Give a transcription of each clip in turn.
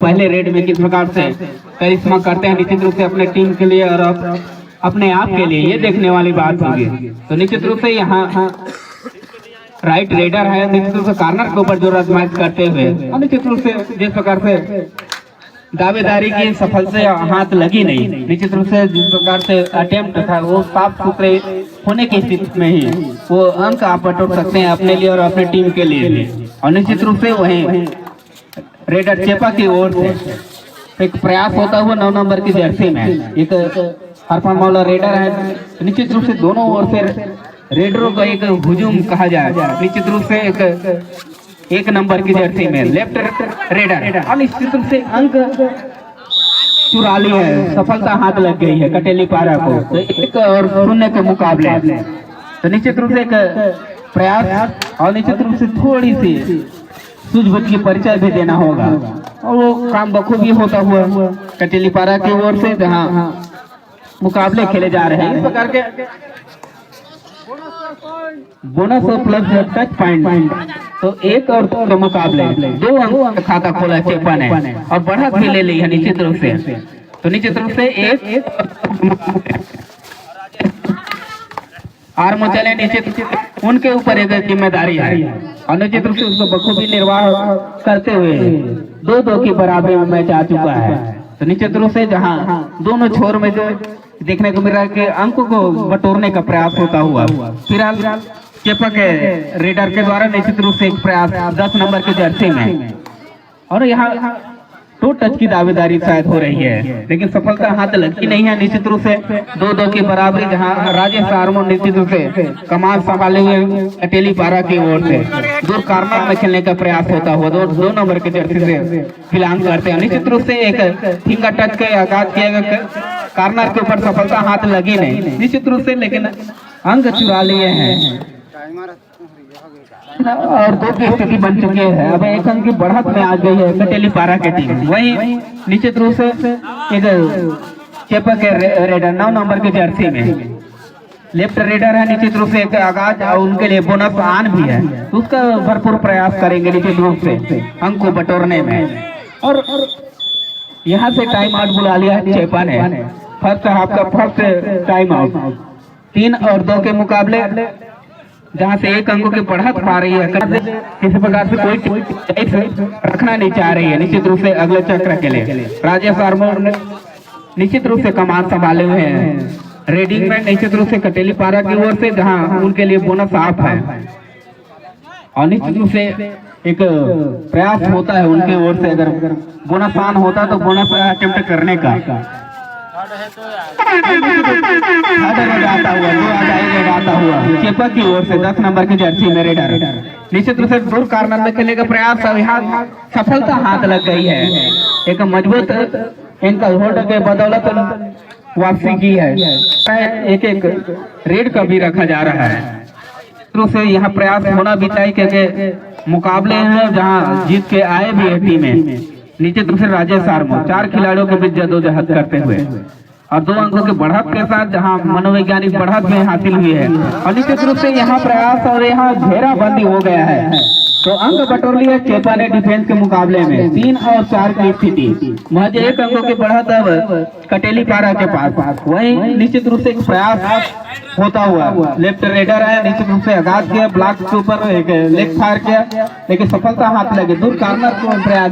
पहले रेड में किस प्रकार से करिश्मा करते हैं निश्चित रूप से अपने टीम के लिए और अपने आप के लिए, ये देखने वाली बात होगी। तो निश्चित रूप से यहाँ राइट रेडर है निश्चित रूप से कॉर्नर के ऊपर जो आजमाइश करते हुए और निश्चित रूप से जिस प्रकार से दावेदारी की सफल से हाथ लगी नहीं, निश्चित रूप से जिस प्रकार से अटेम्प्ट था वो साफ सुथरे होने की स्थिति में ही वो अंक आप बटोर सकते हैं अपने लिए और अपने टीम के लिए। और निश्चित रूप से वहीं रेडर चेपा की ओर से एक प्रयास होता हुआ 9 नंबर की जर्सी में एक हरफन मौला रेडर है। निश्चित रूप से दोनों ओर से रेडरों का एक हुजूम कहा जाए, निश्चित रूप से एक नंबर की जर्सी में लेफ्ट रेडर और निश्चित रूप से अंक चुरा ली है, सफलता हाथ लग गई है कटेली पारा को। तो 1 और 0 के मुकाबले तो निश्चित रूप से एक प्रयास और निश्चित रूप से थोड़ी सी सूझबूझ की परिचय भी देना होगा और वो काम बखूबी होता हुआ कटेली पारा की ओर से जहाँ मुकाबले खेले जा रहे हैं। इस प्रकार के बोनस और प्लस टच पॉइंट तो 1 और 2 के मुकाबले 2 अंक का खाता खोला चेपा ने और बढ़त भी ले ली है निश्चित रूप से। तो निश्चित रूप से एक आर्म चले निश्चित उनके ऊपर एक जिम्मेदारी है और निश्चित रूप से उसको बखूबी निर्वाह करते हुए 2-2 की बराबरी में मैच आ चुका है। तो निश्चित रूप से जहां दोनों छोर में जो देखने को मिल रहा है कि अंक को बटोरने का प्रयास होता हुआ फिलहाल चेपा के रेडर के द्वारा निश्चित रूप से एक प्रयास 10 नंबर की जर्सी में और यहाँ 2 टच की दावेदारी शायद हो रही है लेकिन सफलता हाथ लगती नहीं है। निश्चित रूप से 2-2 की बराबरी जहां राजेश आर्मो निश्चित रूप से कमान संभाले हुए अटेली पारा की ओर से दूर कॉर्नर में खेलने का प्रयास होता हुआ 2 नंबर की जर्सी से फिलहाल करते हैं। निश्चित रूप से एक फिंगर टच के आगाज किया गया, कॉर्नर के ऊपर सफलता हाथ लगी नहीं निश्चित रूप से, लेकिन अंक चुरा लिए हैं और 2 की स्थिति बन चुकी है। अब 1 अंक की बढ़त में आ गई है कटेली पारा की टीम। वही निश्चित रूप से एक चेपा के रेडर 9 नंबर की जर्सी में लेफ्ट रेडर है निश्चित रूप से एक आगाज और उनके लिए बोनस आन भी है, तो उसका भरपूर प्रयास करेंगे निश्चित रूप से अंक को बटोरने में। और यहाँ से टाइम आउट बुला लिया है चेपा ने, फर्स्ट हाफ का फर्स्ट टाइम आउट 3 और 2 के मुकाबले जहां से 1 अंकों की बढ़त पा रही है, किसी प्रकार से कोई रखना नहीं चाह रही है निश्चित रूप से अगले चक्र के लिए। राजेश आर्मो निश्चित रूप से कमान संभाले हुए हैं रेडिंग में निश्चित रूप से कटेली पारा की ओर से जहां उनके लिए बोनस ऑफ है और निश्चित रूप से एक प्रयास होता है उनकी ओर से, अगर बोनस ऑन होता तो बोनस अटेम्प्ट करने का आता हुआ चेपा की ओर से 10 नंबर की जर्सी में रेडर निश्चित रूप से दूर कॉर्नर में खेलने का प्रयास यहाँ सफलता हाथ लग गई है। एक मजबूत एंकल होल्ड के बदौलत वापसी की है। एक रेड का भी रखा जा रहा है। रूप से यहाँ प्रयास होना भी चाहिए क्योंकि मुकाबले हैं जहाँ जीत के आए भी है टीमें। निश्चित रूप से राजेश आर्मो 4 खिलाड़ियों के बीच जदोजहद करते हुए और 2 अंकों के बढ़त के साथ जहां मनोवैज्ञानिक बढ़त में हासिल हुई है और निश्चित रूप से यहाँ प्रयास और यहाँ घेराबंदी हो गया है। तो अंक बटोर लिया चेपा ने डिफेंस के मुकाबले में 3 और 4 की स्थिति, महज 1 अंकों की बढ़त अब कटेली पारा के पास। वही निश्चित रूप से एक प्रयास होता हुआ लेफ्ट रेडर है निश्चित रूप से आगाज किया, ब्लॉक के ऊपर एक लेग फायर किया लेकिन सफलता हाथ लगे, दूर कॉर्नर को प्रयास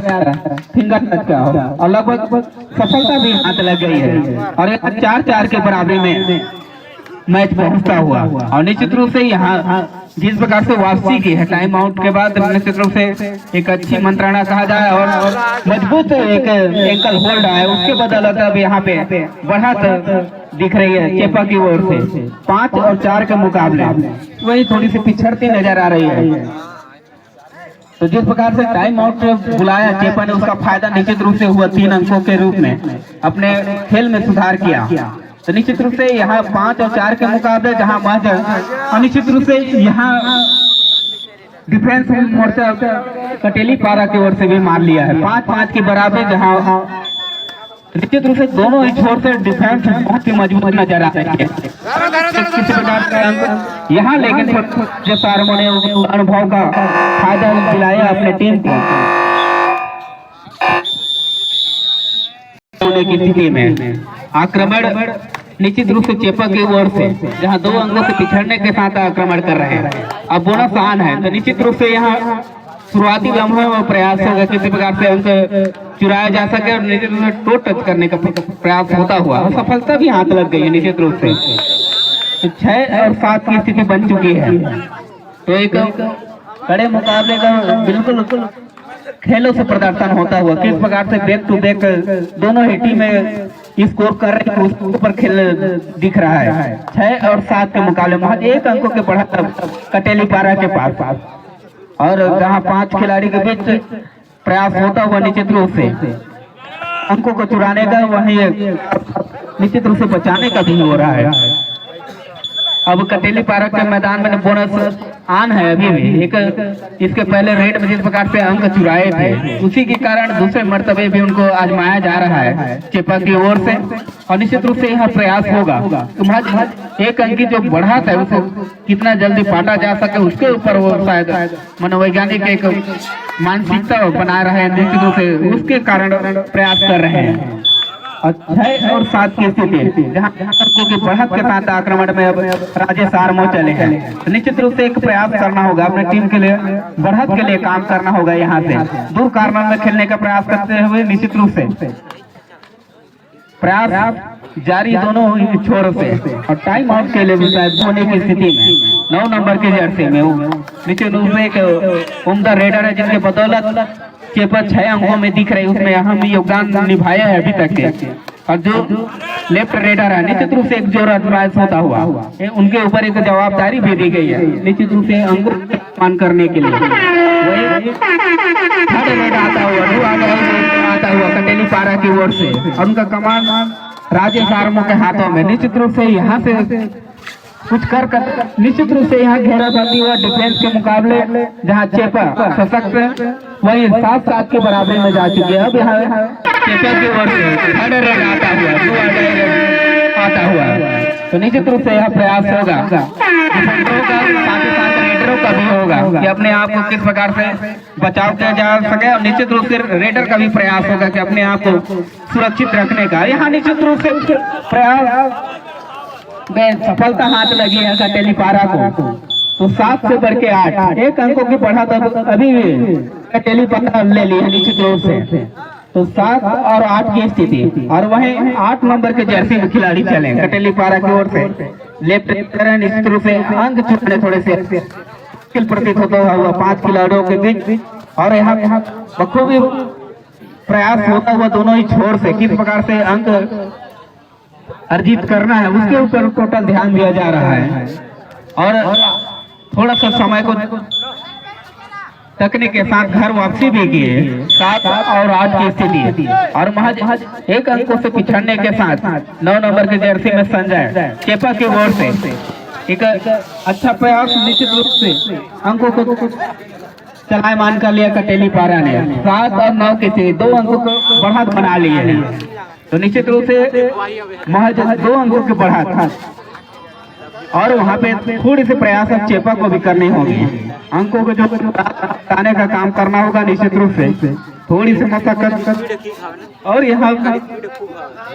फिंगर टच का और लगभग सफलता भी हाथ लग गई है और 4-4 के बराबरी में मैच पहुंचता हुआ। और निश्चित रूप से यहाँ जिस प्रकार से वापसी की है टाइम आउट के बाद निश्चित रूप से एक अच्छी मंत्रणा कहा जाए और मजबूत एक एंकल होल्ड है, उसके बदौलत अब यहाँ पे बढ़त दिख रही है चेपा की ओर से 5 और 4 के मुकाबले वही थोड़ी सी पिछड़ती नजर आ रही है। तो जिस प्रकार से टाइम आउट बुलाया चेपा ने उसका फायदा निश्चित रूप से हुआ, 3 अंकों के रूप में अपने खेल में सुधार किया। तो निश्चित रूप से यहाँ 5 और 4 के मुकाबले जहाँ महज निश्चित रूप से यहाँ डिफेंस मोर्चा कटेली पारा की ओर से भी मार लिया है 5-5 की बराबरी, जहाँ निश्चित रूप से दोनों ही छोर से डिफेंस बहुत ही मजबूत नजर आ रही है किसी प्रकार का यहाँ, लेकिन जब आर्मो ने अनुभव का फायदा दिलाया अपने टीम को होने की स्थिति में आक्रमण निश्चित रूप से चेपा की ओर से, जहां 2 अंकों से पिछड़ने के साथ आक्रमण कर रहे हैं। अब बोनस आन है, तो निश्चित रूप से यहाँ शुरुआती लम्हे में प्रयास होगा किसी प्रकार से अंक चुराया जा सके और निश्चित रूप से टोट टच करने का प्रयास होता हुआ और सफलता भी हाथ लग गई है निश्चित रूप से। तो 6 और 7 की स्थिति बन चुकी है। तो एक कड़े मुकाबले का बिल्कुल खेलों से प्रदर्शन होता हुआ किस प्रकार से बैक टू बैक दोनों ही टीमें स्कोर कर रहे हैं उसके ऊपर खेल दिख रहा है। 6 और 7 के मुकाबले महज 1 अंकों के बढ़त कटेलीपारा के पास और जहां 5 खिलाड़ी के बीच प्रयास होता हुआ निश्चित रूप से अंकों को चुराने का, वहीं निश्चित रूप से बचाने का भी हो रहा है। अब कटेलीपारा के मैदान में बोनस आन है अभी भी। एक इसके पहले रेड में जिस प्रकार से अंक चुराए थे, उसी के कारण दूसरे मर्तबे भी उनको आजमाया जा रहा है चेपा की ओर से और निश्चित रूप से यहाँ प्रयास होगा तो महज 1 अंक की जो बढ़त है उसको कितना जल्दी पाटा जा सके उसके ऊपर वो शायद मनोवैज्ञानिक एक मानसिकता बना रहे हैं, निश्चित रूप से उसके कारण प्रयास कर रहे हैं। और 6 और 7 की स्थिति जहाँ अंकों की बढ़त के साथ आक्रमण में अब राजेश आर्मो चले हैं, तो निश्चित रूप से एक प्रयास करना होगा अपने टीम के लिए, बढ़त के लिए काम करना होगा। यहाँ से दूर कार्नर में खेलने का प्रयास करते हुए निश्चित रूप से प्रयास जारी दोनों छोर से और टाइम आउट के लिए भी शायद होने की स्थिति में 9 नंबर के जर्सी में निश्चित रूप से एक उम्दा रेडर है जिनके बदौलत चेपा 6 अंकों में दिख रही, उसमें अहम योगदान निभाया है अभी तक के। और जो लेफ्ट रेडर है निश्चित रूप से एक जोर आजमाइश होता हुआ उनके ऊपर एक जवाबदारी भी दी गई है निश्चित रूप से अंकों मान करने के लिए। वही थर्ड रेड आता हुआ कटेलीपारा की ओर से और उनका कमान राजेश आर्मो के हाथों में। निश्चित रूप से यहाँ से कुछ कर निश्चित रूप से यहाँ घेराबंदी हुआ डिफेंस के मुकाबले जहाँ चेपा सशक्त है वही 7-7 के बराबर में जा चुकी है। अब यहाँ चेपा की ओर से थर्ड रेड आता हुआ तो निश्चित रूप से यह प्रयास होगा डिफेंडरों का, साथ ही साथ रेडरों का भी होगा कि अपने आप को किस प्रकार से बचाव किया जा सके और निश्चित रूप से रेडर का भी प्रयास होगा कि अपने आप को सुरक्षित रखने का। यहाँ निश्चित रूप से प्रयास में सफलता हाथ लगी है कटेलीपारा को। तो 7 से बढ़ के 8 1 अंकों की बढ़त अभी भी कटेलीपारा ले ली है निश्चित रूप से। तो 7 और 8 की स्थिति और वहीं 8 नंबर के जर्सी में खिलाड़ी चले कटेलीपारा की ओर से लेफ्ट करें निश्चित रूप से अंक छूटने थोड़े से मुश्किल प्रतीत होता हुआ 5 खिलाड़ियों के बीच और यहाँ बखूबी प्रयास होता हुआ दोनों ही छोर से किस प्रकार से अंक अर्जित करना है उसके ऊपर टोटल ध्यान दिया जा रहा है और थोड़ा सा समय को तकने के साथ घर वापसी भी किए। 7 और 8 की स्थिति और महज 1 अंकों से पिछड़ने के साथ 9 नंबर के जर्सी में संजय चेपा की ओर से एक अच्छा प्रयास निश्चित रूप से अंकों को चलायमान कर लिया कटेलीपारा ने। 7 और 9 की स्थिति 2 अंकों को बढ़त बना लिए हैं तो निश्चित रूप से महज 2 अंकों की बढ़त और वहाँ पे थोड़ी सी प्रयास अब चेपा को भी करनी होगी। अंकों को जो आने का काम करना होगा निश्चित रूप से थोड़ी सी मशक्कत और यहाँ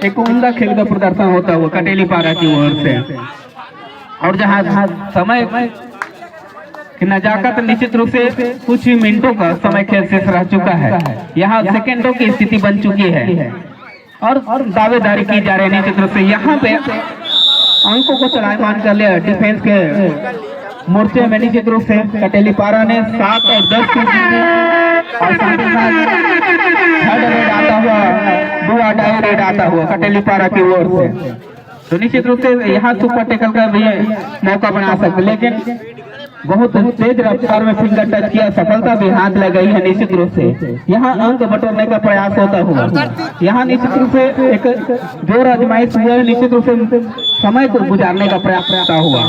एक उम्दा खेल का प्रदर्शन होता हुआ कटेलीपारा की ओर से और जहाँ समय की नजाकत निश्चित रूप से कुछ ही मिनटों का समय खेल शेष रह चुका है। यहाँ सेकेंडों की स्थिति बन चुकी है और दावेदारी की जा रही है निश्चित रूप से। यहाँ पे अंकों को चलायमान कर लिया डिफेंस के मोर्चे में निश्चित रूप से कटेलीपारा ने 7 और 10 की और साथ ही साथ थर्ड रेड आता हुआ 2 रेड आता हुआ कटेलीपारा की ओर से तो निश्चित रूप से यहाँ सुपर टेकल का भी मौका बना सकते, लेकिन बहुत तेज रफ्तार में फिंगर टच किया, सफलता भी हाथ लग गई है निश्चित रूप से। यहाँ अंक बटोरने का प्रयास होता हुआ यहाँ निश्चित रूप से एक जोर आजमाइश हुआ है, निश्चित रूप से समय को गुजारने का प्रयास करता हुआ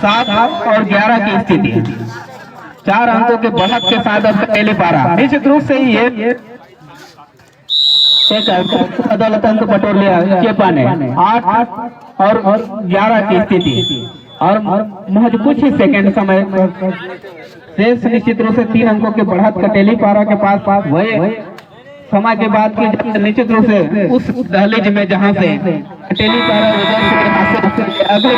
7 और 11 की स्थिति 4 अंकों के बढ़त के साथ कटेलीपारा निश्चित रूप से ये बदौलत अंक बटोर लिया चेपा ने। 8 और 11 की स्थिति और महज कुछ ही सेकंड समय शेष निश्चित रूप से 3 अंकों के बढ़त कटेलीपारा के पास वही क्षमा के बाद की निश्चित रूप से उस दहलीज में जहां से टेली अगले